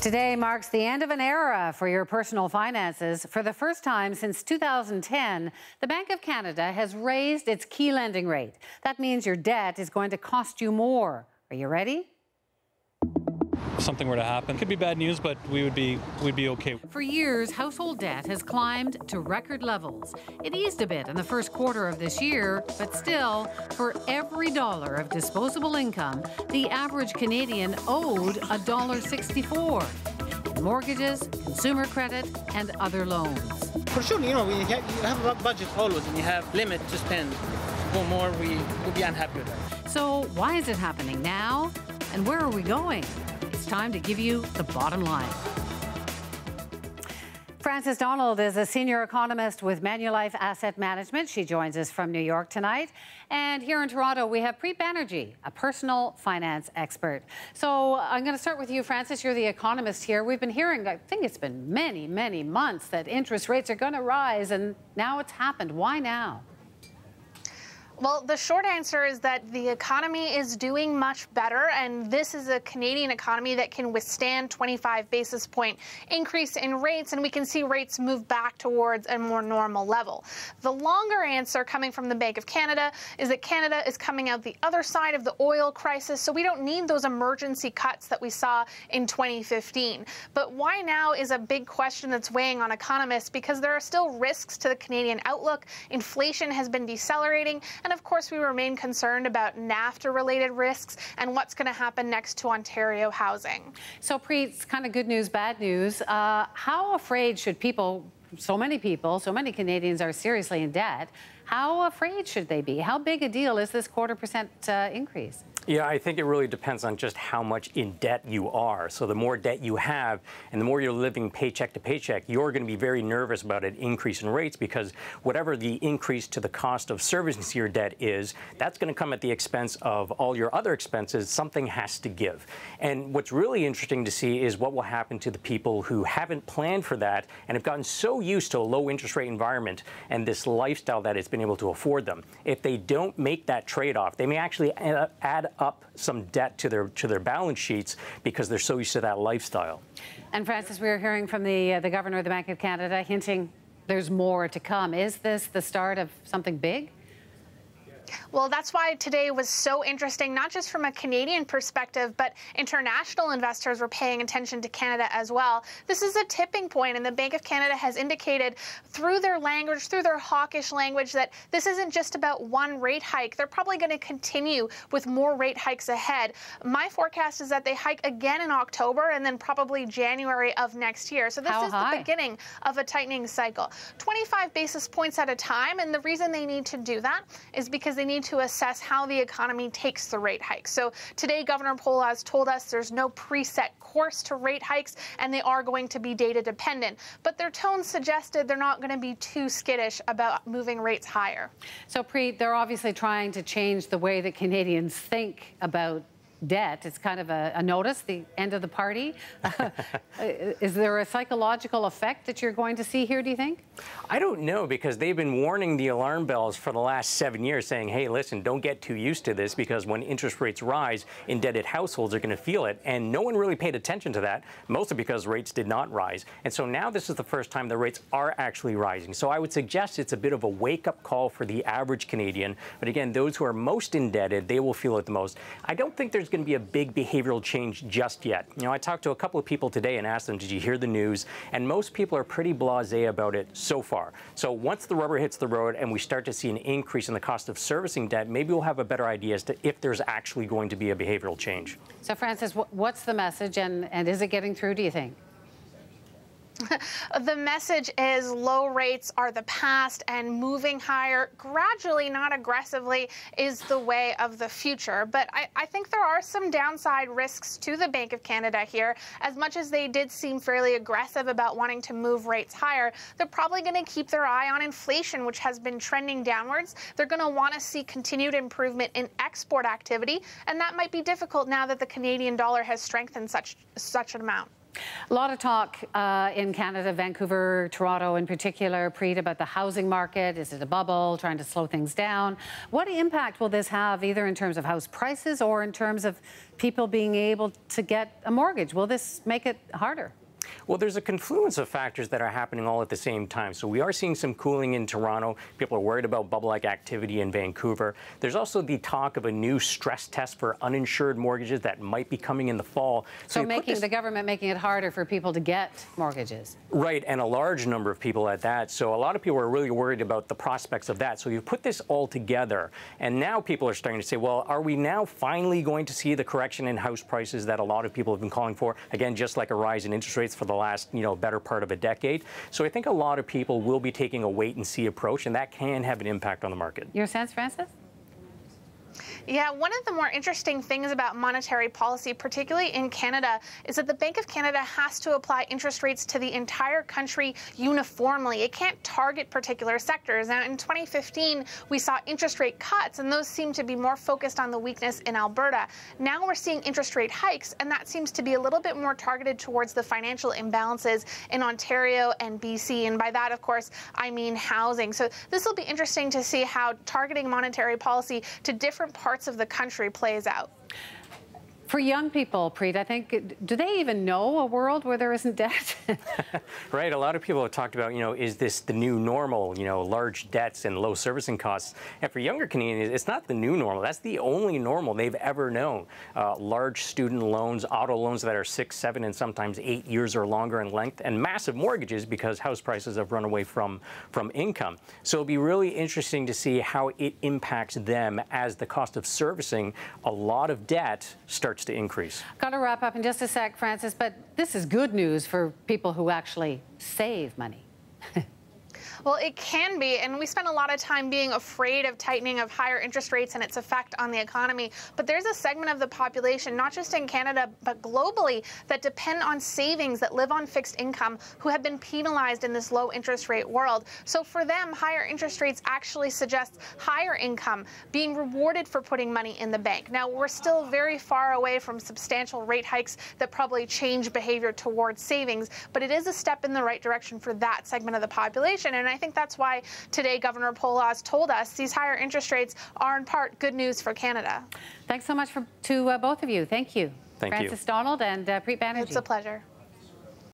Today marks the end of an era for your personal finances. For the first time since 2010, the Bank of Canada has raised its key lending rate. That means your debt is going to cost you more. Are you ready? If something were to happen, it could be bad news, but we'd be okay. For years, household debt has climbed to record levels. It eased a bit in the first quarter of this year, but still, for every dollar of disposable income, the average Canadian owed $1.64 in mortgages, consumer credit, and other loans. For sure, you have a budget always, and you have limit to spend. If you go more, we'll be unhappy with that. So why is it happening now? And where are we going? It's time to give you the bottom line. Frances Donald is a senior economist with Manulife Asset Management. She joins us from New York tonight. And here in Toronto, we have Preet Banerjee, a personal finance expert. So I'm going to start with you, Frances. You're the economist here. We've been hearing, I think it's been many, many months, that interest rates are going to rise, and now it's happened. Why now? Well, the short answer is that the economy is doing much better, and this is a Canadian economy that can withstand 25 basis point increase in rates, and we can see rates move back towards a more normal level. The longer answer coming from the Bank of Canada is that Canada is coming out the other side of the oil crisis, so we don't need those emergency cuts that we saw in 2015. But why now is a big question that's weighing on economists, because there are still risks to the Canadian outlook. Inflation has been decelerating, and of course, we remain concerned about NAFTA-related risks and what's going to happen next to Ontario housing. So, Preet, it's kind of good news, bad news. How afraid should people, so many Canadians are seriously in debt, how afraid should they be? How big a deal is this 0.25% increase? Yeah, I think it really depends on just how much in debt you are. So the more debt you have and the more you're living paycheck to paycheck, you're going to be very nervous about an increase in rates, because whatever the increase to the cost of servicing your debt is, that's going to come at the expense of all your other expenses. Something has to give. And what's really interesting to see is what will happen to the people who haven't planned for that and have gotten so used to a low interest rate environment and this lifestyle that it's been able to afford them. If they don't make that trade-off, they may actually add up some debt to their balance sheets because they're so used to that lifestyle. And Frances, we are hearing from the Governor of the Bank of Canada hinting there's more to come. Is this the start of something big? Well, that's why today was so interesting, not just from a Canadian perspective, but international investors were paying attention to Canada as well. This is a tipping point, and the Bank of Canada has indicated through their language, through their hawkish language, that this isn't just about one rate hike. They're probably going to continue with more rate hikes ahead. My forecast is that they hike again in October and then probably January of next year. So this is the beginning of a tightening cycle. 25 basis points at a time, and the reason they need to do that is because they need to assess how the economy takes the rate hike. So today, Governor Pola has told us there's no preset course to rate hikes, and they are going to be data dependent. But their tone suggested they're not going to be too skittish about moving rates higher. So, Preet, they're obviously trying to change the way that Canadians think about debt. It's kind of a notice, the end of the party. Is there a psychological effect that you're going to see here, do you think? I don't know, because they've been warning the alarm bells for the last 7 years, saying, hey, listen, don't get too used to this, because when interest rates rise, indebted households are going to feel it. And no one really paid attention to that, mostly because rates did not rise. And so now this is the first time the rates are actually rising. So I would suggest it's a bit of a wake-up call for the average Canadian. But again, those who are most indebted, they will feel it the most. I don't think there's going to be a big behavioral change just yet. You know, I talked to a couple of people today and asked them, did you hear the news? And most people are pretty blasé about it so far. So once the rubber hits the road and we start to see an increase in the cost of servicing debt, maybe we'll have a better idea as to if there's actually going to be a behavioral change. So, Frances, what's the message, and is it getting through, do you think? The message is low rates are the past, and moving higher gradually, not aggressively, is the way of the future. But I think there are some downside risks to the Bank of Canada here. As much as they did seem fairly aggressive about wanting to move rates higher, they're probably going to keep their eye on inflation, which has been trending downwards. They're going to want to see continued improvement in export activity, and that might be difficult now that the Canadian dollar has strengthened such an amount. A lot of talk in Canada, Vancouver, Toronto in particular, Preet, about the housing market. Is it a bubble, trying to slow things down? What impact will this have either in terms of house prices or in terms of people being able to get a mortgage? Will this make it harder? Well, there's a confluence of factors that are happening all at the same time. So we are seeing some cooling in Toronto. People are worried about bubble-like activity in Vancouver. There's also the talk of a new stress test for uninsured mortgages that might be coming in the fall. So making the government making it harder for people to get mortgages. Right, and a large number of people at that. So a lot of people are really worried about the prospects of that. So you put this all together, and now people are starting to say, well, are we now finally going to see the correction in house prices that a lot of people have been calling for? Again, just like a rise in interest rates for the last, better part of a decade. So I think a lot of people will be taking a wait-and-see approach, and that can have an impact on the market. Your sense, Francis? Yeah, one of the more interesting things about monetary policy, particularly in Canada, is that the Bank of Canada has to apply interest rates to the entire country uniformly. It can't target particular sectors. Now, in 2015, we saw interest rate cuts, and those seem to be more focused on the weakness in Alberta. Now we're seeing interest rate hikes, and that seems to be a little bit more targeted towards the financial imbalances in Ontario and BC. And by that, of course, I mean housing. So this will be interesting to see how targeting monetary policy to different parts of the country plays out. For young people, Preet, I think, do they even know a world where there isn't debt? Right. A lot of people have talked about, is this the new normal, large debts and low servicing costs. And for younger Canadians, it's not the new normal. That's the only normal they've ever known. Large student loans, auto loans that are 6, 7, and sometimes 8 years or longer in length, and massive mortgages because house prices have run away from income. So it'll be really interesting to see how it impacts them as the cost of servicing a lot of debt starts to increase. Got to wrap up in just a sec, Francis, but this is good news for people who actually save money. Well, it can be, and we spend a lot of time being afraid of tightening of higher interest rates and its effect on the economy. But there's a segment of the population, not just in Canada, but globally, that depend on savings, that live on fixed income, who have been penalized in this low interest rate world. So for them, higher interest rates actually suggest higher income, being rewarded for putting money in the bank. Now, we're still very far away from substantial rate hikes that probably change behavior towards savings, but it is a step in the right direction for that segment of the population. And I think that's why today Governor Poloz told us these higher interest rates are in part good news for Canada. Thanks so much to both of you. Thank you. Thank you. Francis Donald and Preet Banerjee. It's a pleasure.